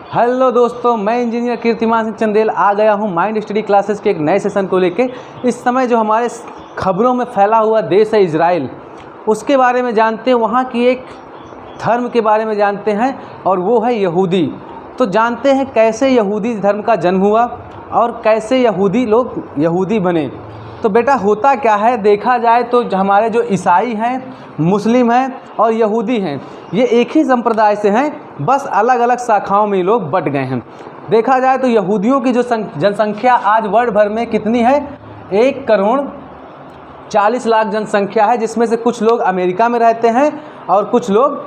Hello दोस्तों, मैं engineer कीर्तिमान सिंह चंदेल आ गया हूं माइंड स्टडी क्लासेस के एक नए सेशन को लेके। इस समय जो हमारे खबरों में फैला हुआ देश है इजराइल, उसके बारे में जानते हैं, वहां की एक धर्म के बारे में जानते हैं और वो है यहूदी। तो जानते हैं कैसे यहूदी धर्म का जन्म हुआ और कैसे यहूदी लोग यहूदी बने। तो बेटा होता क्या है, देखा जाए तो हमारे जो ईसाई हैं, मुस्लिम हैं और यहूदी हैं, ये एक ही संप्रदाय से हैं, बस अलग अलग शाखाओं में ये लोग बट गए हैं। देखा जाए तो यहूदियों की जो जनसंख्या आज वर्ल्ड भर में कितनी है, 1,40,00,000 जनसंख्या है, जिसमें से कुछ लोग अमेरिका में रहते हैं और कुछ लोग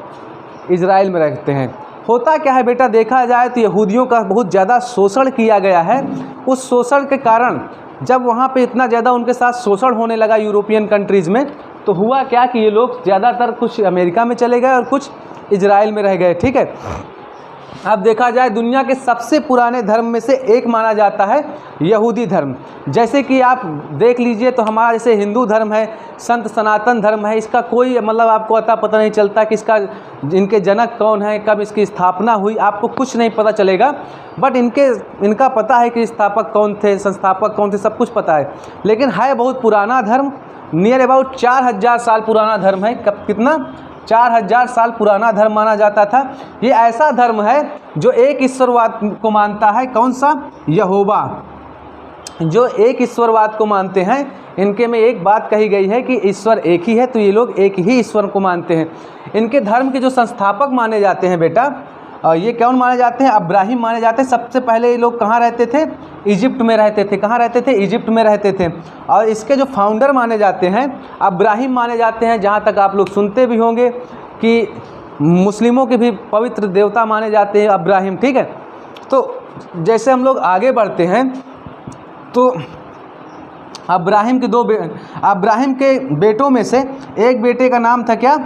इजराइल में रहते हैं। होता क्या है बेटा, देखा जाए तो यहूदियों का बहुत ज़्यादा शोषण किया गया है। उस शोषण के कारण जब वहाँ पे इतना ज़्यादा उनके साथ शोषण होने लगा यूरोपियन कंट्रीज़ में, तो हुआ क्या कि ये लोग ज़्यादातर कुछ अमेरिका में चले गए और कुछ इजराइल में रह गए। ठीक है, अब देखा जाए दुनिया के सबसे पुराने धर्म में से एक माना जाता है यहूदी धर्म। जैसे कि आप देख लीजिए तो हमारा जैसे हिंदू धर्म है, संत सनातन धर्म है, इसका कोई मतलब आपको अता पता नहीं चलता कि इसका इनके जनक कौन है, कब इसकी स्थापना हुई, आपको कुछ नहीं पता चलेगा। बट इनका पता है कि स्थापक कौन थे, संस्थापक कौन थे, सब कुछ पता है। लेकिन है बहुत पुराना धर्म, नियर अबाउट 4,000 साल पुराना धर्म है। कब कितना 4,000 साल पुराना धर्म माना जाता था। ये ऐसा धर्म है जो एक ईश्वरवाद को मानता है। कौन सा? यहोवा, जो एक ईश्वरवाद को मानते हैं। इनके में एक बात कही गई है कि ईश्वर एक ही है, तो ये लोग एक ही ईश्वर को मानते हैं। इनके धर्म के जो संस्थापक माने जाते हैं बेटा, ये कौन माने जाते हैं? अब्राहिम माने जाते हैं। सबसे पहले ये लोग कहाँ रहते थे? इजिप्ट में रहते थे। कहाँ रहते थे? इजिप्ट में रहते थे। और इसके जो फाउंडर माने जाते हैं अब्राहिम माने जाते हैं। जहाँ तक आप लोग सुनते भी होंगे कि मुस्लिमों के भी पवित्र देवता माने जाते हैं अब्राहिम। ठीक है, तो जैसे हम लोग आगे बढ़ते हैं तो अब्राहिम के बेटों में से एक बेटे का नाम था क्या?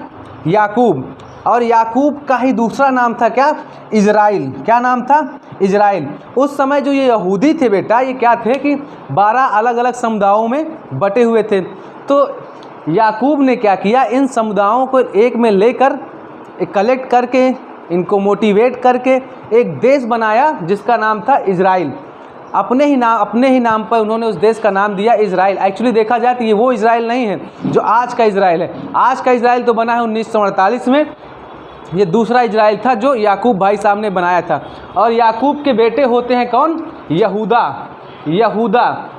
याकूब। और याकूब का ही दूसरा नाम था क्या? इजराइल। क्या नाम था? इजराइल। उस समय जो ये यहूदी थे बेटा, ये क्या थे कि 12 अलग अलग समुदायों में बटे हुए थे। तो याकूब ने क्या किया, इन समुदायों को एक में लेकर कलेक्ट करके, इनको मोटिवेट करके एक देश बनाया जिसका नाम था इजराइल। अपने ही नाम पर उन्होंने उस देश का नाम दिया इजराइल। एक्चुअली देखा जाए तो ये वो इजराइल नहीं है जो आज का इजराइल है। आज का इजराइल तो बना है 1948 में। ये दूसरा इजराइल था जो याकूब भाई साहब ने बनाया था। और याकूब के बेटे होते हैं कौन? यहूदा।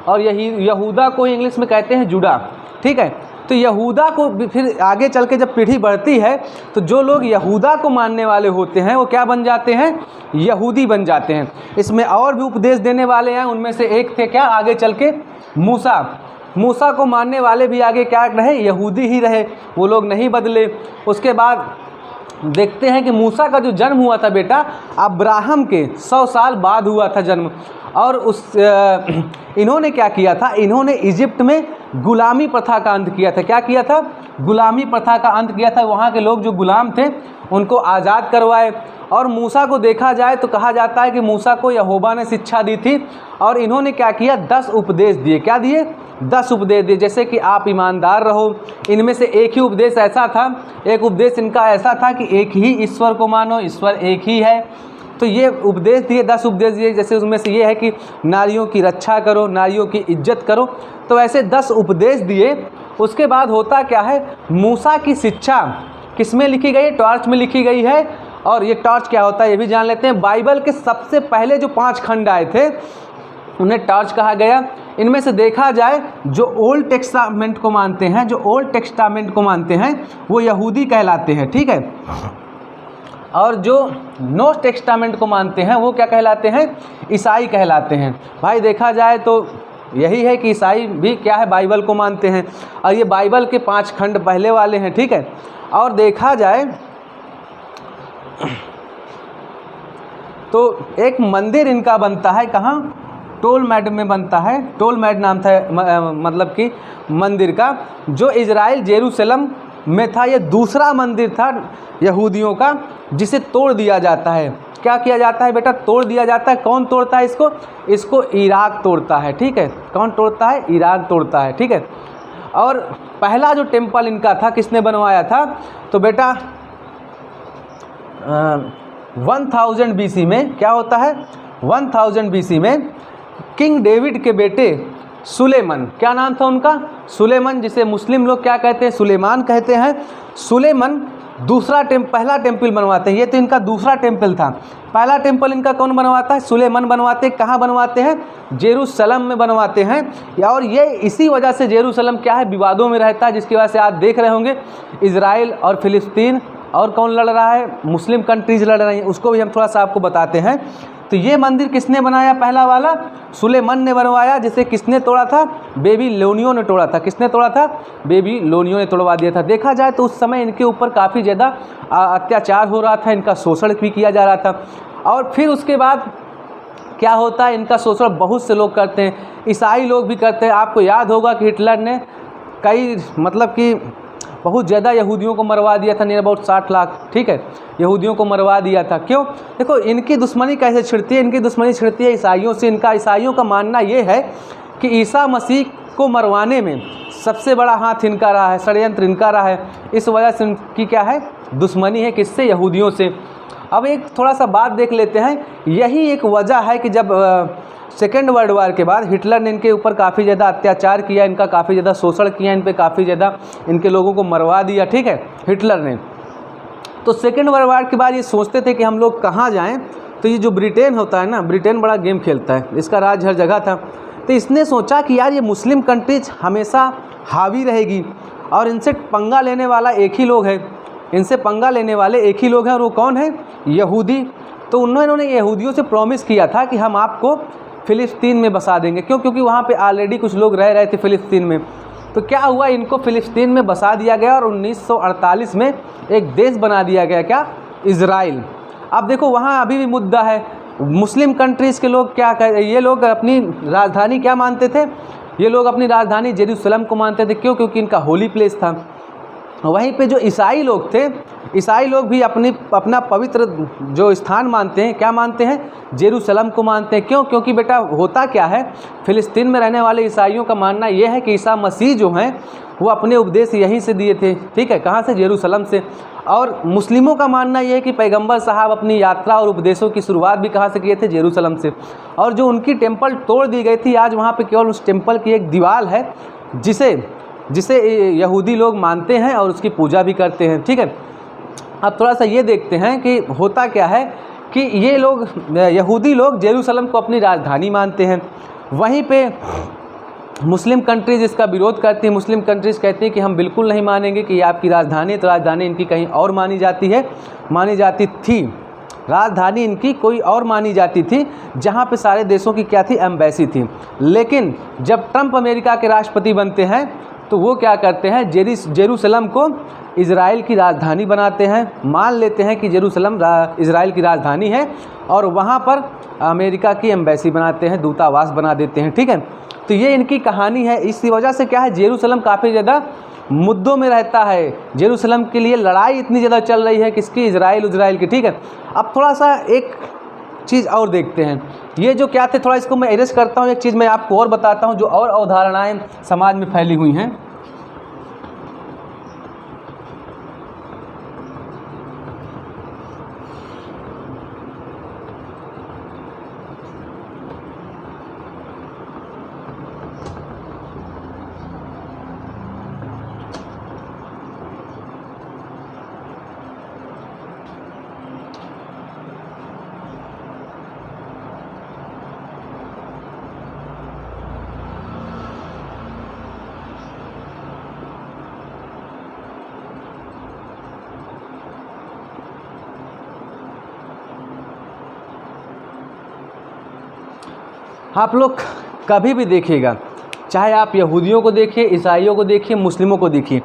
और यही यहूदा को इंग्लिश में कहते हैं जुड़ा। ठीक है, तो यहूदा को फिर आगे चल के जब पीढ़ी बढ़ती है तो जो लोग यहूदा को मानने वाले होते हैं वो क्या बन जाते हैं? यहूदी बन जाते हैं। इसमें और भी उपदेश देने वाले हैं। उनमें से एक थे क्या आगे चल के? मूसा को मानने वाले भी आगे क्या रहे? यहूदी ही रहे, वो लोग नहीं बदले। उसके बाद देखते हैं कि मूसा का जो जन्म हुआ था बेटा, अब्राहम के 100 साल बाद हुआ था जन्म। और इन्होंने क्या किया था? इन्होंने इजिप्ट में गुलामी प्रथा का अंत किया था। क्या किया था? गुलामी प्रथा का अंत किया था। वहाँ के लोग जो गुलाम थे उनको आज़ाद करवाए। और मूसा को देखा जाए तो कहा जाता है कि मूसा को यहोवा ने शिक्षा दी थी और इन्होंने क्या किया? 10 उपदेश दिए। क्या दिए? 10 उपदेश दिए। जैसे कि आप ईमानदार रहो। इनमें से एक ही उपदेश ऐसा था, एक उपदेश इनका ऐसा था कि एक ही ईश्वर को मानो, ईश्वर एक ही है। तो ये उपदेश दिए, 10 उपदेश दिए। जैसे उसमें से ये है कि नारियों की रक्षा करो, नारियों की इज्जत करो। तो ऐसे 10 उपदेश दिए। उसके बाद होता क्या है, मूसा की शिक्षा किस में लिखी गई? टॉर्च में लिखी गई है। और ये टॉर्च क्या होता है ये भी जान लेते हैं। बाइबल के सबसे पहले जो 5 खंड आए थे उन्हें टॉर्च कहा गया। इनमें से देखा जाए जो ओल्ड टेस्टामेंट को मानते हैं वो यहूदी कहलाते हैं। ठीक है, और जो नो टेस्टामेंट को मानते हैं वो क्या कहलाते हैं? ईसाई कहलाते हैं। भाई देखा जाए तो यही है कि ईसाई भी क्या है? बाइबल को मानते हैं। और ये बाइबल के 5 खंड पहले वाले हैं। ठीक है, और देखा जाए तो एक मंदिर इनका बनता है। कहाँ? टोलमैड में बनता है। टोलमैड नाम था मतलब कि मंदिर का, जो इजराइल जेरूसलम में था। ये दूसरा मंदिर था यहूदियों का जिसे तोड़ दिया जाता है। क्या किया जाता है बेटा? तोड़ दिया जाता है। कौन तोड़ता है इसको? इसको इराक तोड़ता है। ठीक है, कौन तोड़ता है? इराक तोड़ता है। ठीक है, और पहला जो टेम्पल इनका था किसने बनवाया था? तो बेटा 1000 BC में क्या होता है, 1000 BC में किंग डेविड के बेटे सुलेमान, क्या नाम था उनका, सुलेमान, जिसे मुस्लिम लोग क्या कहते हैं, सुलेमान कहते हैं। सुलेमान पहला टेम्पल बनवाते हैं। ये तो इनका दूसरा टेम्पल था। पहला टेम्पल इनका कौन बनवाता है, सुलेमान बनवाते हैं। कहाँ बनवाते हैं, जेरूशलम में बनवाते हैं। और ये इसी वजह से जेरूशलम क्या है, विवादों में रहता है, जिसकी वजह से आप देख रहे होंगे इजराइल और फिलिस्तीन और कौन लड़ रहा है, मुस्लिम कंट्रीज लड़ रही हैं। उसको भी हम थोड़ा सा आपको बताते हैं। तो ये मंदिर किसने बनाया, पहला वाला सुलेमान ने बनवाया, जिसे किसने तोड़ा था, बेबीलोनियों ने तोड़ा था। किसने तोड़ा था, बेबीलोनियों ने तोड़वा दिया था। देखा जाए तो उस समय इनके ऊपर काफ़ी ज़्यादा अत्याचार हो रहा था, इनका शोषण भी किया जा रहा था। और फिर उसके बाद क्या होता है, इनका शोषण बहुत से लोग करते हैं, ईसाई लोग भी करते हैं। आपको याद होगा कि हिटलर ने कई मतलब कि बहुत ज़्यादा यहूदियों को मरवा दिया था, नियर अबाउट 60 लाख, ठीक है, यहूदियों को मरवा दिया था। क्यों, देखो इनकी दुश्मनी कैसे छिड़ती है, इनकी दुश्मनी छिड़ती है ईसाइयों से। इनका ईसाइयों का मानना ये है कि ईसा मसीह को मरवाने में सबसे बड़ा हाथ इनका रहा है, षड्यंत्र इनका रहा है। इस वजह से इनकी क्या है, दुश्मनी है, किससे, यहूदियों से। अब एक थोड़ा सा बात देख लेते हैं। यही एक वजह है कि जब सेकेंड वर्ल्ड वार के बाद हिटलर ने इनके ऊपर काफ़ी ज़्यादा अत्याचार किया, इनका काफ़ी ज़्यादा शोषण किया, इन पे काफ़ी ज़्यादा इनके लोगों को मरवा दिया, ठीक है, हिटलर ने। तो सेकेंड वर्ल्ड वार के बाद ये सोचते थे कि हम लोग कहाँ जाएं। तो ये जो ब्रिटेन होता है ना, ब्रिटेन बड़ा गेम खेलता है, इसका राज हर जगह था। तो इसने सोचा कि यार ये मुस्लिम कंट्रीज हमेशा हावी रहेगी और इनसे पंगा लेने वाला एक ही लोग है, इनसे पंगा लेने वाले एक ही लोग हैं, और वो कौन है, यहूदी। तो उन्होंने यहूदियों से प्रॉमिस किया था कि हम आपको फ़िलिस्तीन में बसा देंगे। क्यों, क्योंकि वहाँ पे ऑलरेडी कुछ लोग रह रहे थे फ़िलिस्तीन में। तो क्या हुआ, इनको फ़िलिस्तीन में बसा दिया गया और 1948 में एक देश बना दिया गया, क्या, इज़राइल। अब देखो वहाँ अभी भी मुद्दा है, मुस्लिम कंट्रीज़ के लोग क्या कह, ये लोग अपनी राजधानी क्या मानते थे, ये लोग अपनी राजधानी जेरूशलम को मानते थे। क्यों, क्योंकि इनका होली प्लेस था। वहीं पे जो ईसाई लोग थे, ईसाई लोग भी अपना पवित्र जो स्थान मानते हैं, क्या मानते हैं, जेरूशलम को मानते हैं। क्यों, क्योंकि बेटा होता क्या है, फ़िलिस्तीन में रहने वाले ईसाइयों का मानना यह है कि ईसा मसीह जो हैं वो अपने उपदेश यहीं से दिए थे, ठीक है, कहाँ से, जेरूशलम से। और मुस्लिमों का मानना यह है कि पैगंबर साहब अपनी यात्रा और उपदेशों की शुरुआत भी कहाँ से किए थे, जेरूशलम से। और जो उनकी टेम्पल तोड़ दी गई थी, आज वहाँ पर केवल उस टेम्पल की एक दीवार है जिसे यहूदी लोग मानते हैं और उसकी पूजा भी करते हैं, ठीक है। अब थोड़ा सा ये देखते हैं कि होता क्या है कि ये लोग, यहूदी लोग जेरूशलम को अपनी राजधानी मानते हैं। वहीं पे मुस्लिम कंट्रीज़ इसका विरोध करती हैं। मुस्लिम कंट्रीज़ कहती हैं कि हम बिल्कुल नहीं मानेंगे कि ये आपकी राजधानी है। तो राजधानी इनकी कहीं और मानी जाती थी, राजधानी इनकी कोई और मानी जाती थी, जहाँ पे सारे देशों की क्या थी, एम्बेसी थी। लेकिन जब ट्रंप अमेरिका के राष्ट्रपति बनते हैं तो वो क्या करते हैं, जेरूशलम को इज़राइल की राजधानी बनाते हैं, मान लेते हैं कि जेरूशलम इज़राइल की राजधानी है, और वहाँ पर अमेरिका की एम्बेसी बनाते हैं, दूतावास बना देते हैं, ठीक है। तो ये इनकी कहानी है। इसी वजह से क्या है, जेरूशलम काफ़ी ज़्यादा मुद्दों में रहता है। जेरूशलम के लिए लड़ाई इतनी ज़्यादा चल रही है, किसकी, इज़राइल की, ठीक है। अब थोड़ा सा एक चीज़ और देखते हैं, ये जो क्या थे, थोड़ा इसको मैं एरेस्ट करता हूँ। एक चीज़ मैं आपको और बताता हूँ जो और अवधारणाएं समाज में फैली हुई हैं। आप लोग कभी भी देखिएगा, चाहे आप यहूदियों को देखिए, ईसाइयों को देखिए, मुस्लिमों को देखिए,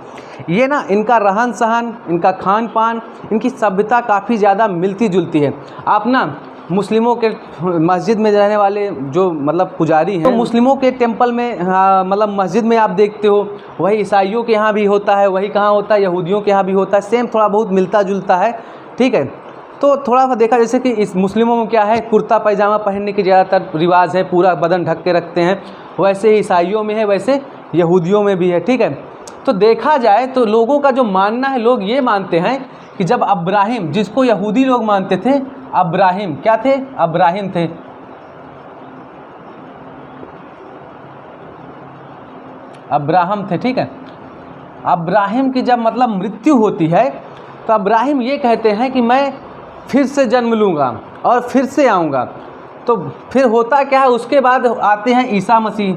ये ना इनका रहन सहन, इनका खान पान, इनकी सभ्यता काफ़ी ज़्यादा मिलती जुलती है। आप ना मुस्लिमों के मस्जिद में रहने वाले जो मतलब पुजारी हैं, तो मुस्लिमों के टेंपल में, मतलब मस्जिद में आप देखते हो, वही ईसाइयों के यहाँ भी होता है, वही कहाँ होता है, यहूदियों के यहाँ भी होता है, सेम थोड़ा बहुत मिलता जुलता है, ठीक है। तो थोड़ा सा देखा जैसे कि इस मुस्लिमों में क्या है, कुर्ता पैजामा पहनने की ज़्यादातर रिवाज है, पूरा बदन ढक के रखते हैं, वैसे ईसाइयों में है, वैसे यहूदियों में भी है, ठीक है। तो देखा जाए तो लोगों का जो मानना है, लोग ये मानते हैं कि जब अब्राहिम, जिसको यहूदी लोग मानते थे, अब्राहिम क्या थे? अब्राहिम थे। अब्राहम थे, ठीक है। अब्राहिम की जब मतलब मृत्यु होती है तो अब्राहिम ये कहते हैं कि मैं फिर से जन्म लूँगा और फिर से आऊँगा। तो फिर होता क्या है, उसके बाद आते हैं ईसा मसीह,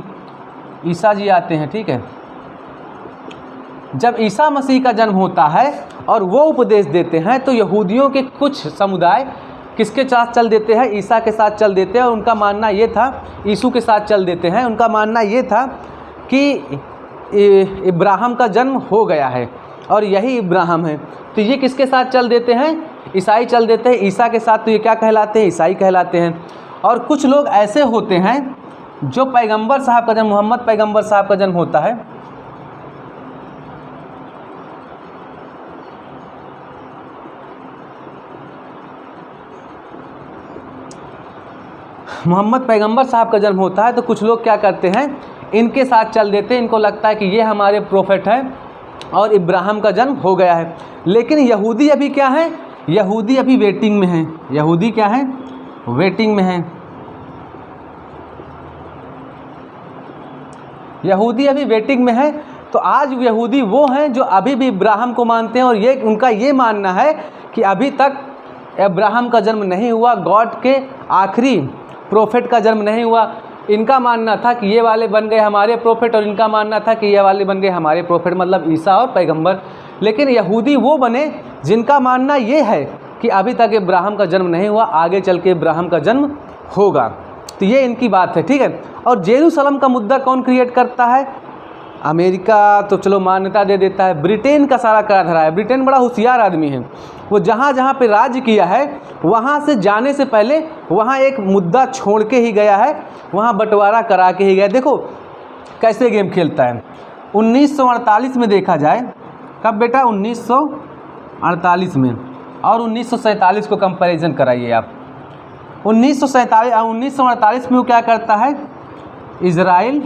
ईसा जी आते हैं, ठीक है। जब ईसा मसीह का जन्म होता है और वो उपदेश देते हैं तो यहूदियों के कुछ समुदाय किसके साथ चल देते हैं? ईसा के साथ चल देते हैं। और उनका मानना ये था, यीशु के साथ चल देते हैं। उनका मानना ये था कि इब्राहिम का जन्म हो गया है और यही इब्राहिम है। तो ये किसके साथ चल देते हैं? ईसाई चल देते हैं ईसा के साथ। तो ये क्या कहलाते हैं? ईसाई कहलाते हैं। और कुछ लोग ऐसे होते हैं जो पैगंबर साहब का जन्म, मोहम्मद पैगंबर साहब का जन्म होता है, मोहम्मद पैगंबर साहब का जन्म होता है तो कुछ लोग क्या करते हैं, इनके साथ चल देते हैं। इनको लगता है कि ये हमारे प्रोफेट हैं और इब्राहिम का जन्म हो गया है। लेकिन यहूदी अभी क्या है? यहूदी अभी वेटिंग में हैं। यहूदी क्या है? वेटिंग में हैं। यहूदी अभी वेटिंग में है। तो आज यहूदी वो हैं जो अभी भी इब्राहिम को मानते हैं और ये उनका ये मानना है कि अभी तक इब्राहिम का जन्म नहीं हुआ, गॉड के आखिरी प्रोफेट का जन्म नहीं हुआ। इनका मानना था कि ये वाले बन गए हमारे प्रोफेट और इनका मानना था कि ये वाले बन गए हमारे प्रोफेट, मतलब ईसा और पैगंबर। लेकिन यहूदी वो बने जिनका मानना ये है कि अभी तक इब्राहिम का जन्म नहीं हुआ, आगे चल के इब्राहिम का जन्म होगा। तो ये इनकी बात है, ठीक है। और जेरूसलम का मुद्दा कौन क्रिएट करता है? अमेरिका तो चलो मान्यता दे देता है, ब्रिटेन का सारा करा धरा है। ब्रिटेन बड़ा होशियार आदमी है। वो जहाँ जहाँ पे राज्य किया है वहाँ से जाने से पहले वहाँ एक मुद्दा छोड़ के ही गया है, वहाँ बंटवारा करा के ही गया। देखो कैसे गेम खेलता है। 1948 में देखा जाए, कब बेटा? 1948 में, और 1947 को कंपैरिजन कराइए आप। 1948 में वो क्या करता है? इजराइल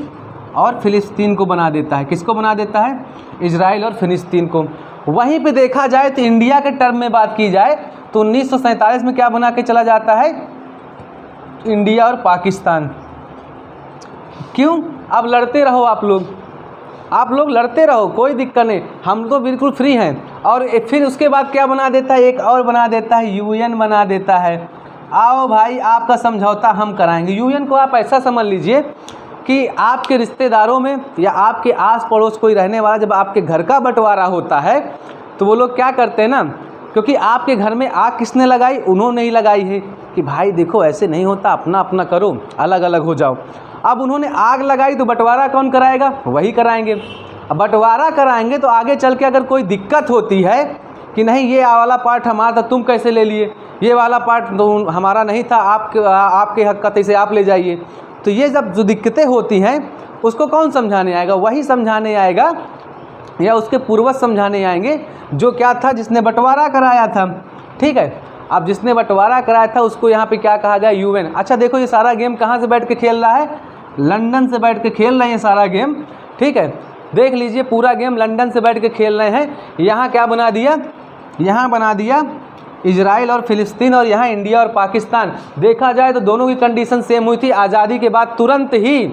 और फ़िलिस्तीन को बना देता है। किसको बना देता है? इजराइल और फ़िलिस्तीन को। वहीं पे देखा जाए तो इंडिया के टर्म में बात की जाए तो 1947 में क्या बना के चला जाता है? इंडिया और पाकिस्तान। क्यों? अब लड़ते रहो आप लोग लड़ते रहो, कोई दिक्कत नहीं, हम तो बिल्कुल फ्री हैं। और फिर उसके बाद क्या बना देता है? एक और बना देता है, यूएन बना देता है। आओ भाई, आपका समझौता हम कराएंगे। यूएन को आप ऐसा समझ लीजिए कि आपके रिश्तेदारों में या आपके आस पड़ोस कोई रहने वाला, जब आपके घर का बंटवारा होता है तो वो लोग क्या करते हैं ना, क्योंकि आपके घर में आग किसने लगाई? उन्होंने ही लगाई है कि भाई देखो ऐसे नहीं होता, अपना अपना करो, अलग अलग हो जाओ। अब उन्होंने आग लगाई तो बंटवारा कौन कराएगा? वही कराएंगे। अब बंटवारा कराएंगे तो आगे चल के अगर कोई दिक्कत होती है कि नहीं ये वाला पार्ट हमारा था, तुम कैसे ले लिए, ये वाला पार्ट तो हमारा नहीं था, आपके हक का, इसे आप ले जाइए। तो ये जब जो दिक्कतें होती हैं उसको कौन समझाने आएगा? वही समझाने आएगा या उसके पूर्वज समझाने आएंगे जो क्या था, जिसने बंटवारा कराया था, ठीक है। अब जिसने बंटवारा कराया था उसको यहाँ पे क्या कहा गया? यूएन। अच्छा देखो, ये सारा गेम कहाँ से बैठ के खेल रहा है? लंदन से बैठ के खेल रहे हैं सारा गेम, ठीक है। देख लीजिए पूरा गेम लंदन से बैठ के खेल रहे हैं। यहाँ क्या बना दिया? यहाँ बना दिया इजराइल और फ़िलिस्तीन, और यहाँ इंडिया और पाकिस्तान। देखा जाए तो दोनों की कंडीशन सेम हुई थी। आज़ादी के बाद तुरंत ही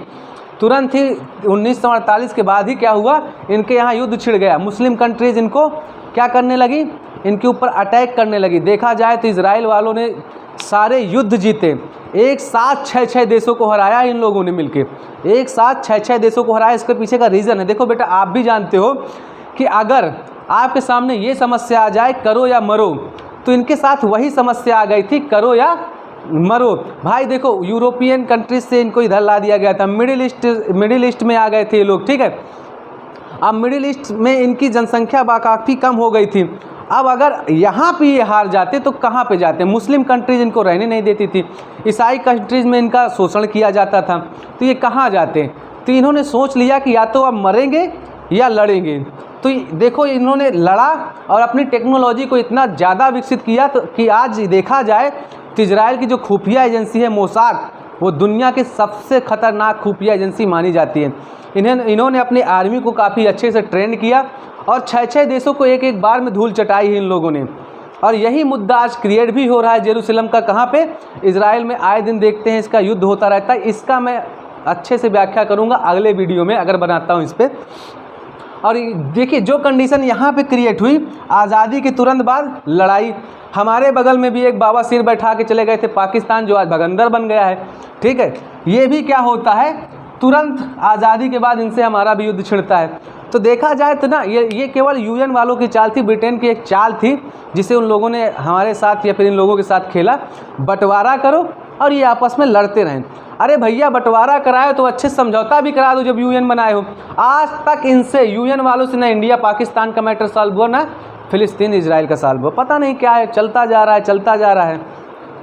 1948 के बाद ही क्या हुआ? इनके यहाँ युद्ध छिड़ गया। मुस्लिम कंट्रीज़ इनको क्या करने लगी? इनके ऊपर अटैक करने लगी। देखा जाए तो इजराइल वालों ने सारे युद्ध जीते, एक साथ 6-6 देशों को हराया इन लोगों ने मिलके, एक साथ 6-6 देशों को हराया। इसके पीछे का रीज़न है, देखो बेटा आप भी जानते हो कि अगर आपके सामने ये समस्या आ जाए करो या मरो, तो इनके साथ वही समस्या आ गई थी, करो या मरो। भाई देखो यूरोपियन कंट्रीज से इनको इधर ला दिया गया था, मिडिल ईस्ट में आ गए थे ये लोग, ठीक है। अब मिडिल ईस्ट में इनकी जनसंख्या काफ़ी कम हो गई थी। अब अगर यहाँ पे ये हार जाते तो कहाँ पे जाते? मुस्लिम कंट्रीज इनको रहने नहीं देती थी, ईसाई कंट्रीज़ में इनका शोषण किया जाता था, तो ये कहाँ जाते? तो इन्होंने सोच लिया कि या तो अब मरेंगे या लड़ेंगे। तो देखो इन्होंने लड़ा और अपनी टेक्नोलॉजी को इतना ज़्यादा विकसित किया तो कि आज देखा जाए तो इजराइल की जो खुफिया एजेंसी है मोसाद, वो दुनिया की सबसे ख़तरनाक खुफिया एजेंसी मानी जाती है। इन्होंने अपनी आर्मी को काफ़ी अच्छे से ट्रेंड किया और 6-6 देशों को एक एक बार में धूल चटाई है इन लोगों ने। और यही मुद्दा आज क्रिएट भी हो रहा है जेरूसलम का। कहाँ पे? इजराइल में। आए दिन देखते हैं इसका युद्ध होता रहता है। इसका मैं अच्छे से व्याख्या करूँगा अगले वीडियो में, अगर बनाता हूँ इस पर। और देखिए जो कंडीशन यहाँ पे क्रिएट हुई, आज़ादी के तुरंत बाद लड़ाई। हमारे बगल में भी एक बाबा सिर बैठा के चले गए थे पाकिस्तान, जो आज भगंदर बन गया है। ठीक है, ये भी क्या होता है, तुरंत आज़ादी के बाद इनसे हमारा भी युद्ध छिड़ता है। तो देखा जाए तो ना ये केवल यूएन वालों की चाल थी, ब्रिटेन की एक चाल थी जिसे उन लोगों ने हमारे साथ या फिर इन लोगों के साथ खेला। बंटवारा करो और ये आपस में लड़ते रहें। अरे भैया बंटवारा कराए तो अच्छे समझौता भी करा दो जब यूएन बनाए हो। आज तक इनसे, यूएन वालों से, ना इंडिया पाकिस्तान का मैटर सॉल्व हुआ, ना फिलिस्तीन इजराइल का सॉल्व हुआ। पता नहीं क्या है, चलता जा रहा है, चलता जा रहा है।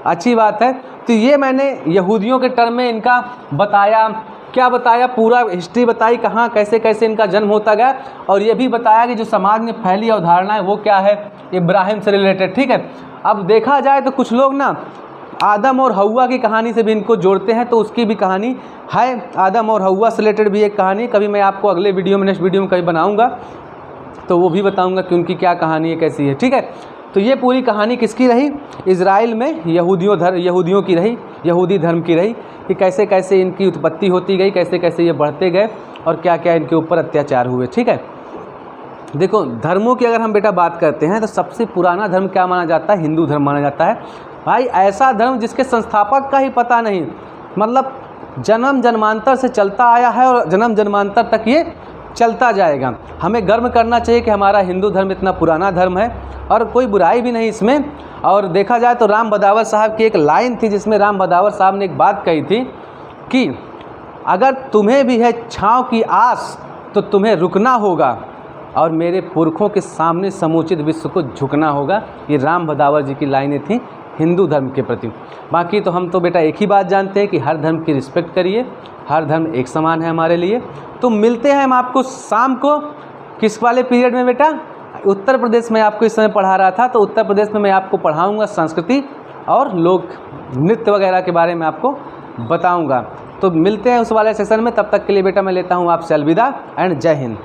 अच्छी बात है। तो ये मैंने यहूदियों के टर्म में इनका बताया, क्या बताया, पूरा हिस्ट्री बताई, कहाँ कैसे कैसे इनका जन्म होता गया। और ये भी बताया कि जो समाज में फैली अवधारणा है वो क्या है, इब्राहिम से रिलेटेड। ठीक है, अब देखा जाए तो कुछ लोग ना आदम और हव्वा की कहानी से भी इनको जोड़ते हैं, तो उसकी भी कहानी है। आदम और हव्वा से रिलेटेड भी एक कहानी, कभी मैं आपको अगले वीडियो में, नेक्स्ट वीडियो में कभी बनाऊँगा तो वो भी बताऊँगा कि उनकी क्या कहानी है, कैसी है। ठीक है, तो ये पूरी कहानी किसकी रही, इजराइल में यहूदियों की रही, यहूदी धर्म की रही, कि कैसे कैसे इनकी उत्पत्ति होती गई, कैसे कैसे ये बढ़ते गए और क्या क्या इनके ऊपर अत्याचार हुए। ठीक है, देखो धर्मों की अगर हम बेटा बात करते हैं तो सबसे पुराना धर्म क्या माना जाता है, हिंदू धर्म माना जाता है। भाई ऐसा धर्म जिसके संस्थापक का ही पता नहीं, मतलब जन्म जन्मांतर से चलता आया है और जन्म जन्मांतर तक ये चलता जाएगा। हमें गर्व करना चाहिए कि हमारा हिंदू धर्म इतना पुराना धर्म है और कोई बुराई भी नहीं इसमें। और देखा जाए तो राम बदावर साहब की एक लाइन थी जिसमें राम बदावर साहब ने एक बात कही थी कि अगर तुम्हें भी है छाँव की आस तो तुम्हें रुकना होगा और मेरे पुरखों के सामने समुचित विश्व को झुकना होगा। ये राम बदावर जी की लाइनें थी हिंदू धर्म के प्रति। बाकी तो हम तो बेटा एक ही बात जानते हैं कि हर धर्म की रिस्पेक्ट करिए, हर धर्म एक समान है हमारे लिए। तो मिलते हैं हम आपको शाम को, किस वाले पीरियड में बेटा, उत्तर प्रदेश में आपको इस समय पढ़ा रहा था, तो उत्तर प्रदेश में मैं आपको पढ़ाऊंगा संस्कृति और लोक नृत्य वगैरह के बारे में आपको बताऊंगा। तो मिलते हैं उस वाले सेशन में, तब तक के लिए बेटा मैं लेता हूं आपसे अलविदा एंड जय हिंद।